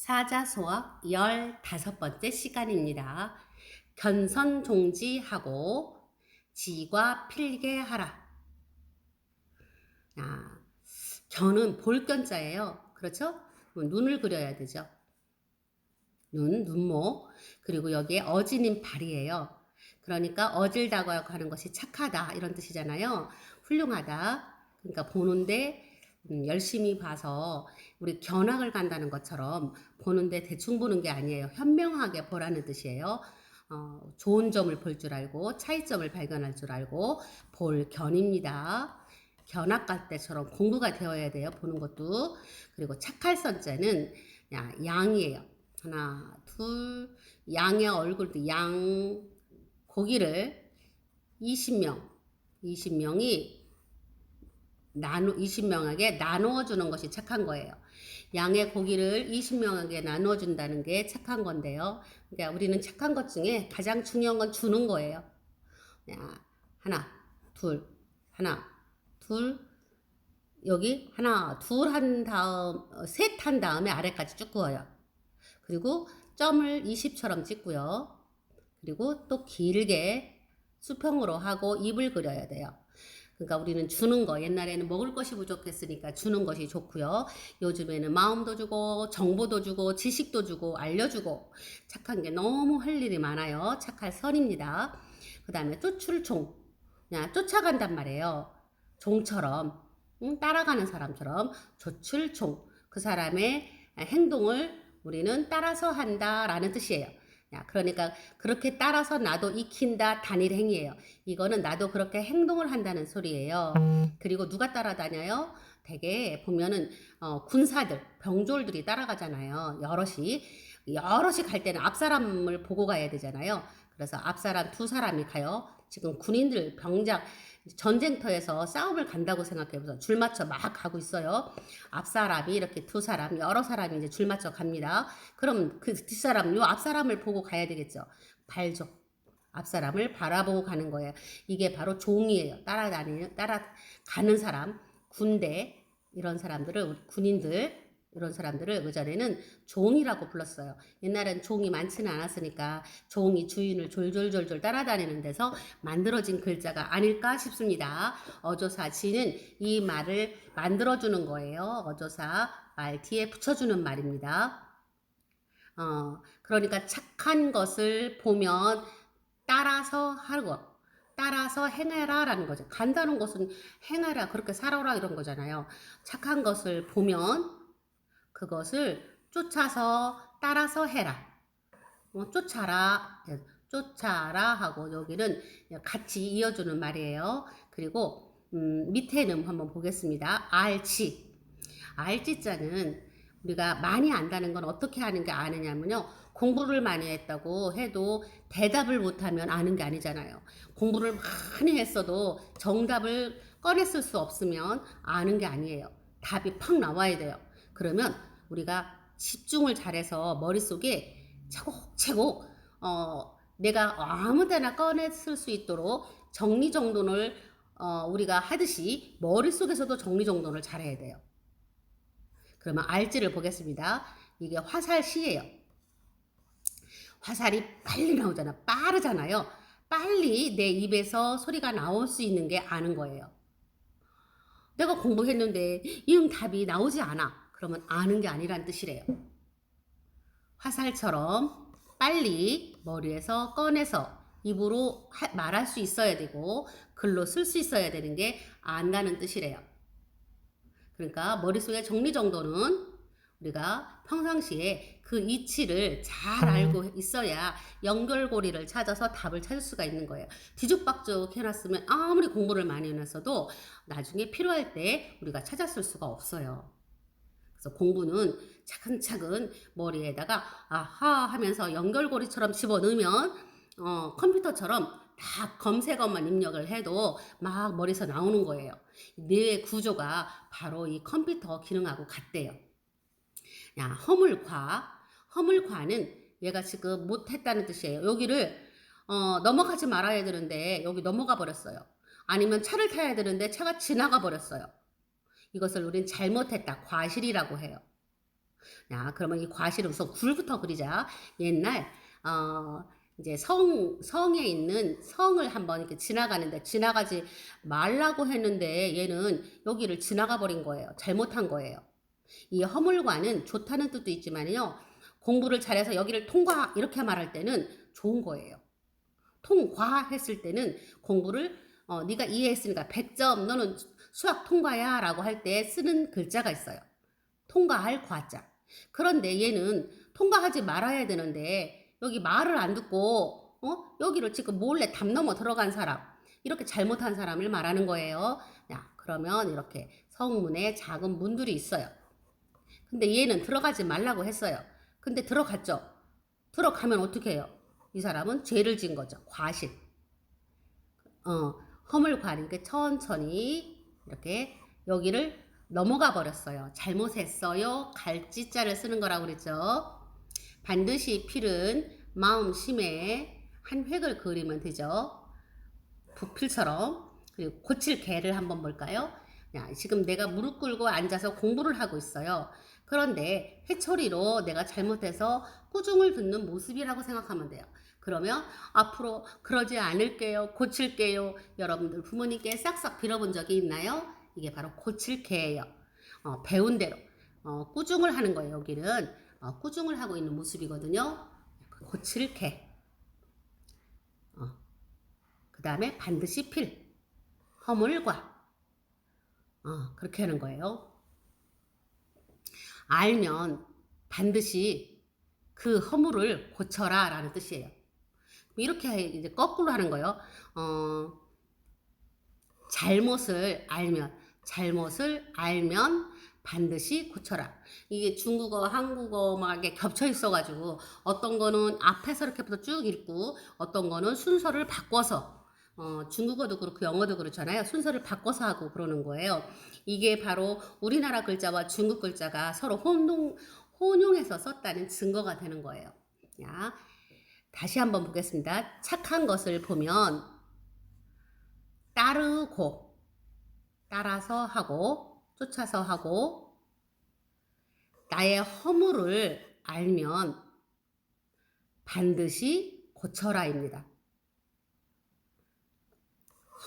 사자수학 15번째 시간입니다. 견선종지하고 지과 필개하라. 견은 볼견자예요. 그렇죠? 눈을 그려야 되죠. 눈목. 그리고 여기에 어지는 발이에요. 그러니까 어질다고 하는 것이 착하다 이런 뜻이잖아요. 훌륭하다. 그러니까 보는데 열심히 봐서 우리 견학을 간다는 것처럼 보는데 대충 보는 게 아니에요. 현명하게 보라는 뜻이에요. 좋은 점을 볼 줄 알고 차이점을 발견할 줄 알고 볼 견입니다. 견학 갈 때처럼 공부가 되어야 돼요. 보는 것도. 그리고 착할 선자는 양이에요. 하나, 둘, 양의 얼굴도 양 고기를 20명이 20명에게 나누어 주는 것이 착한 거예요. 양의 고기를 20명에게 나누어 준다는 게 착한 건데요. 그러니까 우리는 착한 것 중에 가장 중요한 건 주는 거예요. 하나, 둘, 하나, 둘, 여기 하나, 둘 한 다음, 셋 한 다음에 아래까지 쭉 그어요. 그리고 점을 20처럼 찍고요. 그리고 또 길게 수평으로 하고 입을 그려야 돼요. 그러니까 우리는 주는 거, 옛날에는 먹을 것이 부족했으니까 주는 것이 좋고요. 요즘에는 마음도 주고 정보도 주고 지식도 주고 알려주고 착한 게 너무 할 일이 많아요. 착할 선입니다. 그 다음에 쫓출총, 쫓아간단 말이에요. 종처럼 따라가는 사람처럼 조출총, 그 사람의 행동을 우리는 따라서 한다라는 뜻이에요. 그러니까 그렇게 따라서 나도 익힌다 단일 행위예요. 이거는 나도 그렇게 행동을 한다는 소리예요. 그리고 누가 따라다녀요? 대개 보면은 군사들, 병졸들이 따라가잖아요. 여럿이 갈 때는 앞사람을 보고 가야 되잖아요. 그래서 앞사람 두 사람이 가요. 지금 군인들, 병장, 전쟁터에서 싸움을 간다고 생각해보세요. 줄 맞춰 막 가고 있어요. 앞사람이 이렇게 두 사람, 여러 사람이 이제 줄 맞춰 갑니다. 그럼 그 뒷사람, 요 앞사람을 보고 가야 되겠죠. 발족. 앞사람을 바라보고 가는 거예요. 이게 바로 종이에요. 따라가는 사람, 군대, 이런 사람들을, 군인들, 이런 사람들을 그전에는 종이라고 불렀어요. 옛날엔 종이 많지는 않았으니까 종이 주인을 졸졸졸졸 따라다니는 데서 만들어진 글자가 아닐까 싶습니다. 어조사 지는 이 말을 만들어주는 거예요. 어조사 말 뒤에 붙여주는 말입니다. 그러니까 착한 것을 보면 따라서 하고 따라서 행해라 라는 거죠. 간다는 것은 행해라, 그렇게 살아라 이런 거잖아요. 착한 것을 보면 그것을 쫓아서 따라서 해라. 쫓아라 하고 여기는 같이 이어주는 말이에요. 그리고 밑에는 한번 보겠습니다. 알지자는 우리가 많이 안다는 건 어떻게 하는 게 아느냐면요. 공부를 많이 했다고 해도 대답을 못하면 아는 게 아니잖아요. 공부를 많이 했어도 정답을 꺼냈을 수 없으면 아는 게 아니에요. 답이 팍 나와야 돼요. 그러면 우리가 집중을 잘해서 머릿속에 차곡차곡 내가 아무 데나 꺼냈을 수 있도록 정리정돈을 우리가 하듯이 머릿속에서도 정리정돈을 잘해야 돼요. 그러면 알지를 보겠습니다. 이게 화살시예요. 화살이 빨리 나오잖아. 빠르잖아요. 빨리 내 입에서 소리가 나올 수 있는 게 아는 거예요. 내가 공부했는데 이응 답이 나오지 않아. 그러면 아는 게 아니란 뜻이래요. 화살처럼 빨리 머리에서 꺼내서 입으로 말할 수 있어야 되고 글로 쓸 수 있어야 되는 게 안다는 뜻이래요. 그러니까 머릿속에 정리정돈은 우리가 평상시에 그 이치를 잘 알고 있어야 연결고리를 찾아서 답을 찾을 수가 있는 거예요. 뒤죽박죽 해놨으면 아무리 공부를 많이 해놨어도 나중에 필요할 때 우리가 찾았을 수가 없어요. 그래서 공부는 차근차근 머리에다가 아하 하면서 연결고리처럼 집어넣으면 컴퓨터처럼 다 검색어만 입력을 해도 막 머리에서 나오는 거예요. 뇌의 구조가 바로 이 컴퓨터 기능하고 같대요. 허물과는 얘가 지금 못했다는 뜻이에요. 여기를 넘어가지 말아야 되는데 여기 넘어가 버렸어요. 아니면 차를 타야 되는데 차가 지나가 버렸어요. 이것을 우린 잘못했다, 과실이라고 해요. 야, 그러면 이 과실을 우선 굴부터 그리자. 옛날 이제 성에 있는 성을 한번 이렇게 지나가는데 지나가지 말라고 했는데 얘는 여기를 지나가 버린 거예요. 잘못한 거예요. 이 허물과는 좋다는 뜻도 있지만요. 공부를 잘해서 여기를 통과 이렇게 말할 때는 좋은 거예요. 통과했을 때는 공부를 네가 이해했으니까 100점 너는 수학 통과야 라고 할 때 쓰는 글자가 있어요. 통과할 과자. 그런데 얘는 통과하지 말아야 되는데 여기 말을 안 듣고 여기를 지금 몰래 담 넘어 들어간 사람, 이렇게 잘못한 사람을 말하는 거예요. 야, 그러면 이렇게 성문에 작은 문들이 있어요. 근데 얘는 들어가지 말라고 했어요. 근데 들어갔죠. 들어가면 어떻게 해요? 이 사람은 죄를 지은 거죠. 과실. 허물과니까 천천히 이렇게 여기를 넘어가 버렸어요. 잘못했어요. 갈지자를 쓰는 거라고 그랬죠. 반드시 필은 마음심에 한 획을 그리면 되죠. 부필처럼. 그리고 고칠 개를 한번 볼까요? 야, 지금 내가 무릎 꿇고 앉아서 공부를 하고 있어요. 그런데 해초리로 내가 잘못해서 꾸중을 듣는 모습이라고 생각하면 돼요. 그러면 앞으로 그러지 않을게요. 고칠게요. 여러분들 부모님께 싹싹 빌어본 적이 있나요? 이게 바로 고칠게예요. 배운 대로 꾸중을 하는 거예요. 여기는 꾸중을 하고 있는 모습이거든요. 고칠게. 그 다음에 반드시 필. 허물과. 그렇게 하는 거예요. 알면 반드시 그 허물을 고쳐라 라는 뜻이에요. 이렇게 이제 거꾸로 하는 거예요. 잘못을 알면 반드시 고쳐라. 이게 중국어, 한국어 막 이렇게 겹쳐 있어가지고 어떤 거는 앞에서 이렇게부터 쭉 읽고 어떤 거는 순서를 바꿔서 중국어도 그렇고 영어도 그렇잖아요. 순서를 바꿔서 하고 그러는 거예요. 이게 바로 우리나라 글자와 중국 글자가 서로 혼용해서 썼다는 증거가 되는 거예요. 자, 다시 한번 보겠습니다. 착한 것을 보면 따르고, 따라서 하고, 쫓아서 하고, 나의 허물을 알면 반드시 고쳐라입니다.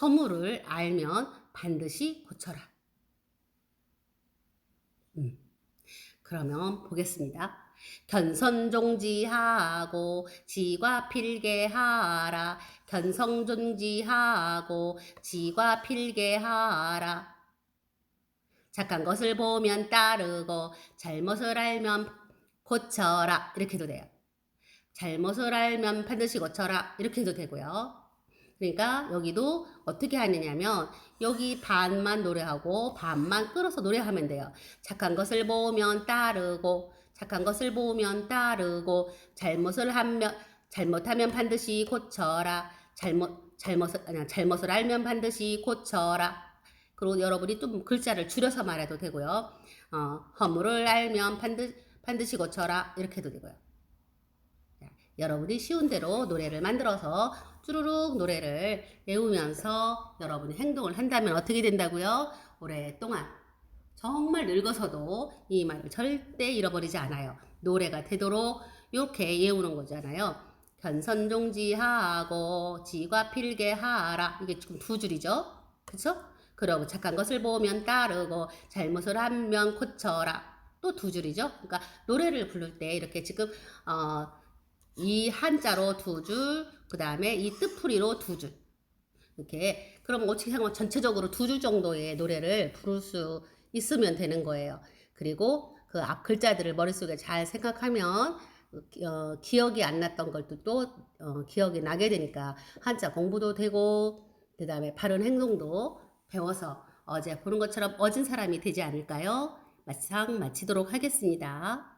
허물을 알면 반드시 고쳐라. 그러면 보겠습니다. 견선종지하고 지과 필개하라. 견성존지하고 지과 필개하라. 착한 것을 보면 따르고 잘못을 알면 고쳐라. 이렇게 해도 돼요. 잘못을 알면 반드시 고쳐라. 이렇게 해도 되고요. 그러니까 여기도 어떻게 하느냐면 여기 반만 노래하고 반만 끌어서 노래하면 돼요. 착한 것을 보면 따르고, 착한 것을 보면 따르고, 잘못하면 반드시 고쳐라. 잘못을 알면 반드시 고쳐라. 그리고 여러분이 좀 글자를 줄여서 말해도 되고요. 허물을 알면 반드시 고쳐라. 이렇게 해도 되고요. 여러분이 쉬운 대로 노래를 만들어서 쭈루룩 노래를 외우면서 여러분이 행동을 한다면 어떻게 된다고요? 오랫동안 정말 늙어서도 이 말을 절대 잃어버리지 않아요. 노래가 되도록 이렇게 외우는 거잖아요. 견선종지하고 지과 필개하라. 이게 지금 두 줄이죠. 그쵸? 그러고 착한 것을 보면 따르고 잘못을 하면 고쳐라. 또 두 줄이죠. 그러니까 노래를 부를 때 이렇게 지금 이 한자로 두 줄, 그 다음에 이 뜻풀이로 두 줄. 이렇게. 그럼 어떻게 하면 전체적으로 두 줄 정도의 노래를 부를 수 있으면 되는 거예요. 그리고 그 앞 글자들을 머릿속에 잘 생각하면 기억이 안 났던 것도 또 기억이 나게 되니까 한자 공부도 되고 그 다음에 바른 행동도 배워서 어제 보는 것처럼 어진 사람이 되지 않을까요? 마치도록 하겠습니다.